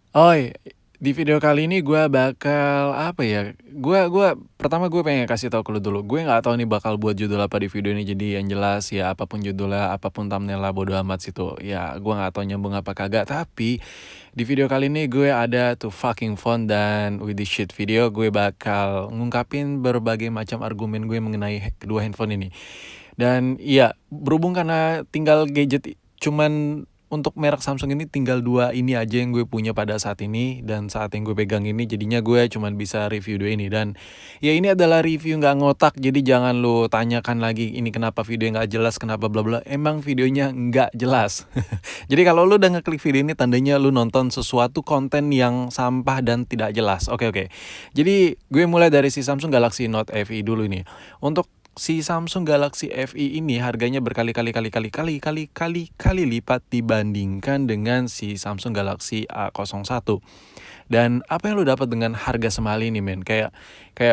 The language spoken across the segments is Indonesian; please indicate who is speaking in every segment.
Speaker 1: Oi, di video kali ini gue bakal apa ya? Gua pertama gue pengen kasih tahu ke lu dulu. Gue nggak tahu nih bakal buat judul apa di video ini. Jadi yang jelas ya apapun judulnya, apapun thumbnailnya bodo amat situ. Ya gue nggak tahu nyambung apa kagak. Tapi di video kali ini gue ada tuh fucking phone dan with this shit video gue bakal ngungkapin berbagai macam argumen gue mengenai kedua handphone ini. Dan iya, berhubung karena tinggal gadget cuman untuk merek Samsung ini tinggal dua ini aja yang gue punya pada saat ini dan saat yang gue pegang ini jadinya gue cuman bisa review dua ini dan ya ini adalah review nggak ngotak jadi jangan lu tanyakan lagi ini kenapa video nggak jelas kenapa bla bla emang videonya nggak jelas. Jadi kalau lu udah ngeklik video ini tandanya lu nonton sesuatu konten yang sampah dan tidak jelas. Oke. Jadi gue mulai dari si Samsung Galaxy Note FE dulu ini. Untuk si Samsung Galaxy FE ini harganya berkali-kali lipat dibandingkan dengan si Samsung Galaxy A01. Dan apa yang lu dapat dengan harga semahal ini, men? Kayak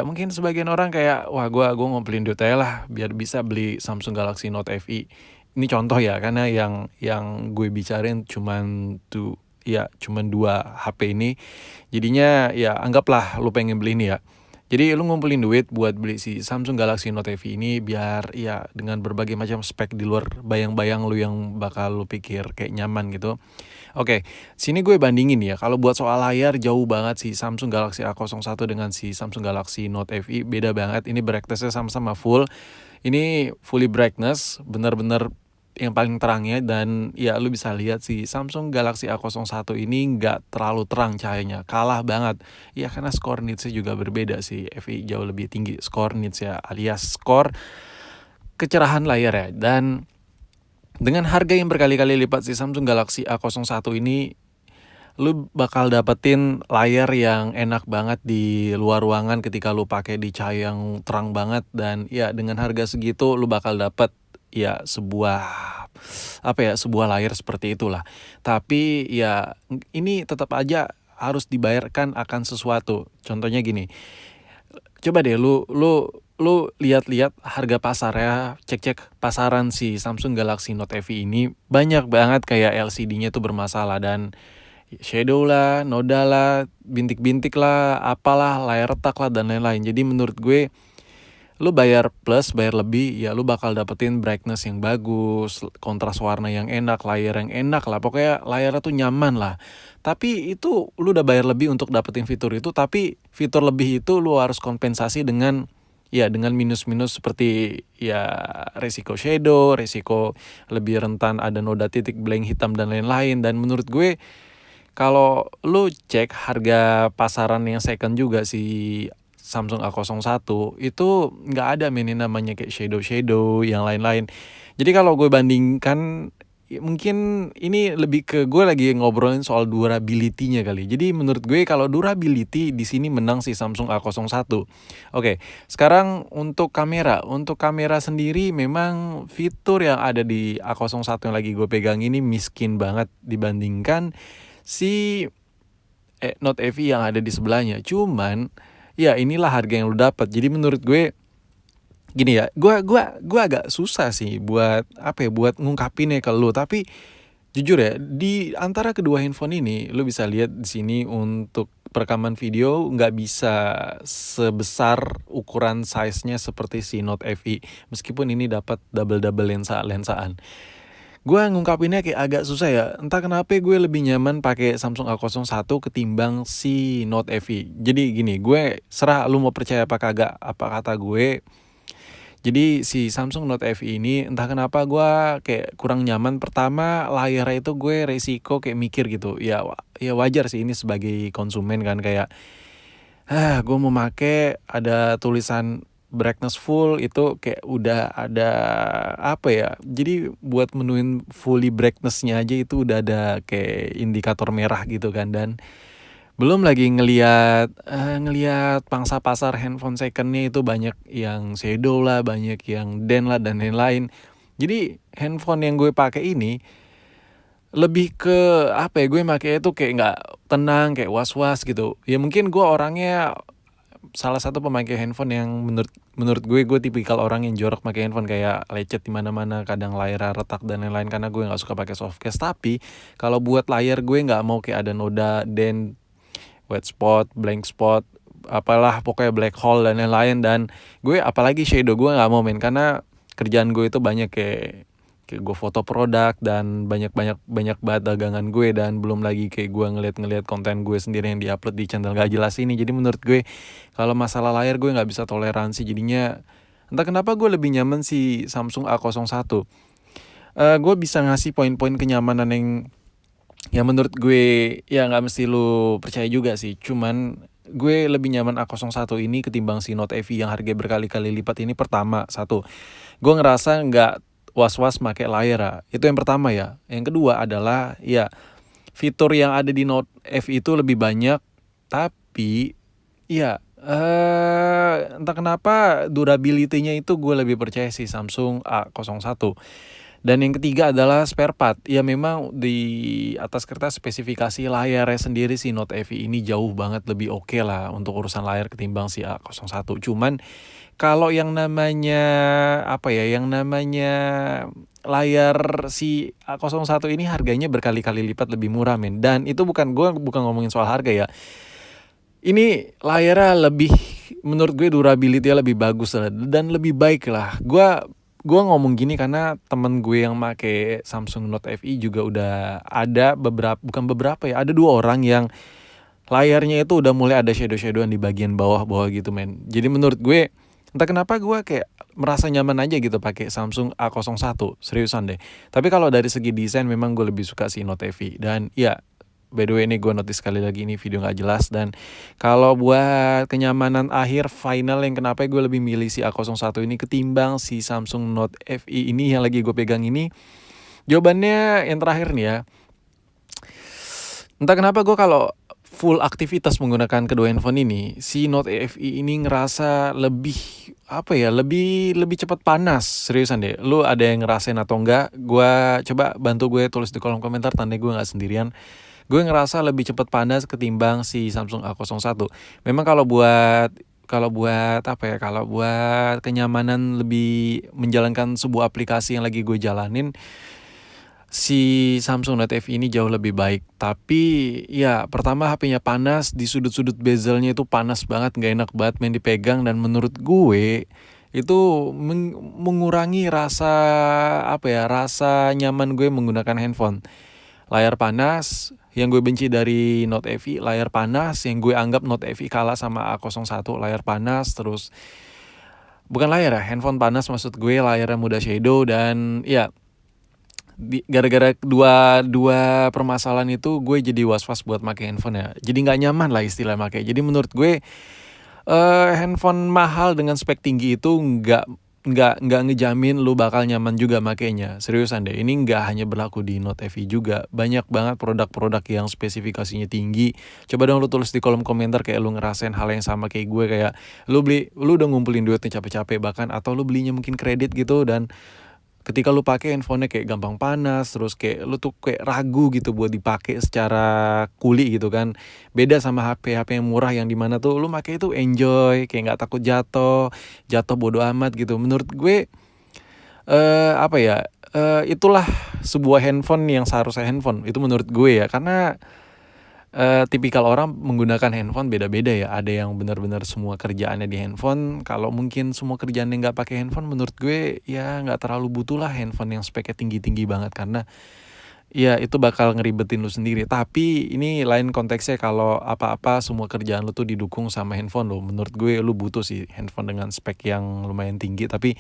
Speaker 1: mungkin sebagian orang kayak wah gua ngumpulin duit aja lah biar bisa beli Samsung Galaxy Note FE. Ini contoh ya, karena yang gue bicarain cuman dua HP ini. Jadinya ya anggaplah lu pengen beli ini ya. Jadi lu ngumpulin duit buat beli si Samsung Galaxy Note FE ini biar ya dengan berbagai macam spek di luar bayang-bayang lu yang bakal lu pikir kayak nyaman gitu. Oke, sini gue bandingin ya. Kalau buat soal layar jauh banget si Samsung Galaxy A01 dengan si Samsung Galaxy Note FE beda banget. Ini brightness-nya sama-sama full. Ini fully brightness, bener-bener yang paling terangnya dan ya lu bisa lihat si Samsung Galaxy A01 ini nggak terlalu terang cahayanya, kalah banget. Ya karena skor nitsnya juga berbeda sih, FE jauh lebih tinggi skor nits ya alias skor kecerahan layar ya. Dan dengan harga yang berkali-kali lipat si Samsung Galaxy A01 ini lu bakal dapetin layar yang enak banget di luar ruangan ketika lu pakai di cahaya yang terang banget dan ya dengan harga segitu lu bakal dapet ya sebuah layar seperti itulah. Tapi ya ini tetap aja harus dibayarkan akan sesuatu. Contohnya gini. Coba deh lu lihat-lihat harga pasarnya, cek-cek pasaran si Samsung Galaxy Note FE ini banyak banget kayak LCD-nya tuh bermasalah dan shadow lah, noda lah, bintik-bintik lah, apalah, layar retak lah dan lain-lain. Jadi menurut gue lu bayar plus, bayar lebih, ya lu bakal dapetin brightness yang bagus, kontras warna yang enak, layar yang enak lah. Pokoknya layarnya tuh nyaman lah. Tapi itu lu udah bayar lebih untuk dapetin fitur itu, tapi fitur lebih itu lu harus kompensasi dengan minus-minus seperti ya resiko shadow, resiko lebih rentan ada noda titik blank hitam dan lain-lain. Dan menurut gue kalau lu cek harga pasaran yang second juga si Samsung A01 itu nggak ada ini namanya kayak shadow yang lain-lain. Jadi kalau gue bandingkan mungkin ini lebih ke gue lagi ngobrolin soal durability-nya kali. Jadi menurut gue kalau durability di sini menang si Samsung A01. Oke, sekarang untuk kamera. Untuk kamera sendiri memang fitur yang ada di A01 yang lagi gue pegang ini miskin banget dibandingkan si Note FE yang ada di sebelahnya. Cuman ya inilah harga yang lu dapat. Jadi menurut gue gini ya, gue agak susah sih buat buat ngungkapinnya ke lu. Tapi jujur ya, di antara kedua handphone ini lu bisa lihat di sini untuk perekaman video nggak bisa sebesar ukuran size-nya seperti si Note FE. Meskipun ini dapat double lensaan. Gue ngungkapinnya kayak agak susah ya. Entah kenapa gue lebih nyaman pakai Samsung A01 ketimbang si Note FE. Jadi gini, gue serah lu mau percaya apa kagak apa kata gue. Jadi si Samsung Note FE ini entah kenapa gue kayak kurang nyaman. Pertama layarnya itu gue resiko kayak mikir gitu. Ya wajar sih ini sebagai konsumen kan kayak gue mau make ada tulisan brightness full itu kayak udah ada jadi buat menuin fully brightness-nya aja itu udah ada kayak indikator merah gitu kan. Dan belum lagi ngelihat pangsa pasar handphone second-nya itu banyak yang shadow lah, banyak yang den lah dan lain-lain. Jadi handphone yang gue pakai ini lebih ke gue makanya itu kayak nggak tenang, kayak was-was gitu. Ya mungkin gue orangnya salah satu pemakai handphone yang menurut gue tipikal orang yang jorok pakai handphone, kayak lecet di mana-mana, kadang layar retak dan lain-lain, karena gue nggak suka pakai softcase. Tapi kalau buat layar gue nggak mau kayak ada noda, dent, white spot, blank spot, apalah pokoknya black hole dan lain-lain. Dan gue apalagi shadow gue nggak mau main, karena kerjaan gue itu banyak kayak gue foto produk dan banyak banget dagangan gue, dan belum lagi kayak gue ngeliat konten gue sendiri yang diupload di channel gak jelas ini. Jadi menurut gue kalau masalah layar gue nggak bisa toleransi, jadinya entah kenapa gue lebih nyaman si Samsung A01. Gue bisa ngasih poin-poin kenyamanan yang menurut gue ya nggak mesti lu percaya juga sih, cuman gue lebih nyaman A01 ini ketimbang si Note FE yang harga berkali-kali lipat ini. Pertama, satu, gue ngerasa nggak was-was pakai layar ya. Itu yang pertama ya. Yang kedua adalah ya fitur yang ada di Note FE itu lebih banyak, tapi ya entah kenapa durability-nya itu gue lebih percaya sih Samsung A01. Dan yang ketiga adalah spare part. Ya memang di atas kertas spesifikasi layarnya sendiri si Note FE ini jauh banget lebih oke lah untuk urusan layar ketimbang si A01. Cuman kalau yang namanya yang namanya layar si A01 ini harganya berkali-kali lipat lebih murah, men. Dan itu bukan ngomongin soal harga ya. Ini layarnya menurut gue durability-nya lebih bagus lah, dan lebih baik lah. Gue ngomong gini karena temen gue yang make Samsung Note FE juga udah ada ada 2 orang yang layarnya itu udah mulai ada shadow-shadowan di bagian bawah gitu, men. Jadi menurut gue entah kenapa gue kayak merasa nyaman aja gitu pakai Samsung A01, seriusan deh. Tapi kalau dari segi desain memang gue lebih suka si Note FE. Dan ya, by the way ini gue notice sekali lagi, ini video gak jelas. Dan kalau buat kenyamanan akhir final yang kenapa gue lebih milih si A01 ini ketimbang si Samsung Note FE ini yang lagi gue pegang ini, jawabannya yang terakhir nih ya. Entah kenapa gue kalau full aktivitas menggunakan kedua handphone ini, si Note FE ini ngerasa lebih lebih cepat panas. Seriusan deh, lu ada yang ngerasain atau enggak? Gue coba bantu gue tulis di kolom komentar, tanda gue nggak sendirian. Gue ngerasa lebih cepat panas ketimbang si Samsung A01. Memang kalau buat kenyamanan lebih menjalankan sebuah aplikasi yang lagi gue jalanin, si Samsung Note FE ini jauh lebih baik. Tapi ya pertama HP-nya panas, di sudut-sudut bezelnya itu panas banget, gak enak banget main dipegang. Dan menurut gue itu mengurangi rasa nyaman gue menggunakan handphone. Layar panas, yang gue benci dari Note FE, layar panas. Yang gue anggap Note FE kalah sama A01, layar panas. Terus bukan layar ya, handphone panas maksud gue, layarnya mudah shadow. Dan ya gara-gara dua permasalahan itu gue jadi was-was buat pakai handphone ya. Jadi nggak nyaman lah istilah pakai. Jadi menurut gue handphone mahal dengan spek tinggi itu nggak ngejamin lu bakal nyaman juga makainya. Seriusan deh, ini nggak hanya berlaku di Note FE juga. Banyak banget produk-produk yang spesifikasinya tinggi. Coba dong lu tulis di kolom komentar kayak lu ngerasain hal yang sama kayak gue, kayak lu udah ngumpulin duitnya capek-capek bahkan, atau lu belinya mungkin kredit gitu, dan ketika lu pakai handphonenya kayak gampang panas, terus kayak lu tuh kayak ragu gitu buat dipakai secara kuli gitu kan. Beda sama HP yang murah yang dimana tuh lu pakai itu enjoy, kayak nggak takut jatuh bodo amat gitu. Menurut gue itulah sebuah handphone yang seharusnya handphone itu menurut gue ya. Karena tipikal orang menggunakan handphone beda-beda ya. Ada yang benar-benar semua kerjaannya di handphone. Kalau mungkin semua kerjaannya nggak pakai handphone, menurut gue ya nggak terlalu butuh lah handphone yang speknya tinggi-tinggi banget, karena ya itu bakal ngeribetin lu sendiri. Tapi ini lain konteksnya, kalau apa-apa semua kerjaan lu tuh didukung sama handphone lu. Menurut gue lu butuh sih handphone dengan spek yang lumayan tinggi. Tapi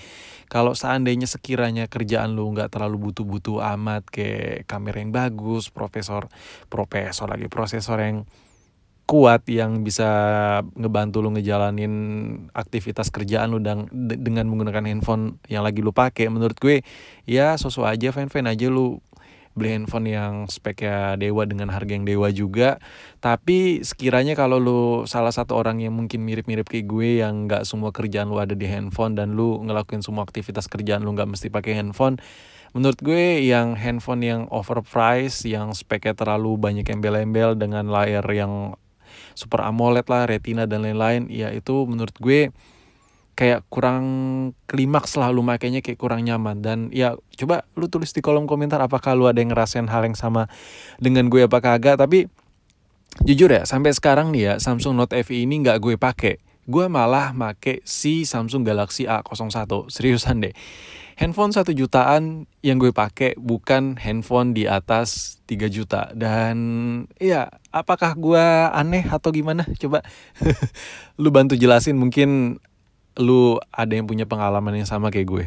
Speaker 1: kalau seandainya sekiranya kerjaan lu nggak terlalu butuh-butuh amat, kayak kamera yang bagus, prosesor yang kuat yang bisa ngebantu lu ngejalanin aktivitas kerjaan lu dengan menggunakan handphone yang lagi lu pakai, menurut gue ya sosok aja, fan aja lu beli handphone yang speknya dewa dengan harga yang dewa juga. Tapi sekiranya kalau lu salah satu orang yang mungkin mirip-mirip kayak gue, yang gak semua kerjaan lu ada di handphone dan lu ngelakuin semua aktivitas kerjaan lu gak mesti pakai handphone, menurut gue yang handphone yang overpriced, yang speknya terlalu banyak embel-embel dengan layar yang Super AMOLED lah, Retina dan lain-lain, ya itu menurut gue kayak kurang klimaks lah, lu makainya kayak kurang nyaman. Dan ya coba lu tulis di kolom komentar apakah lu ada yang ngerasain hal yang sama dengan gue apa kagak. Tapi jujur ya, sampai sekarang nih ya, Samsung Note FE ini nggak gue pakai. Gue malah make si Samsung Galaxy A01. Seriusan deh. Handphone 1 jutaan yang gue pakai bukan handphone di atas 3 juta. Dan ya, apakah gue aneh atau gimana? Coba lu bantu jelasin, mungkin lu ada yang punya pengalaman yang sama kayak gue.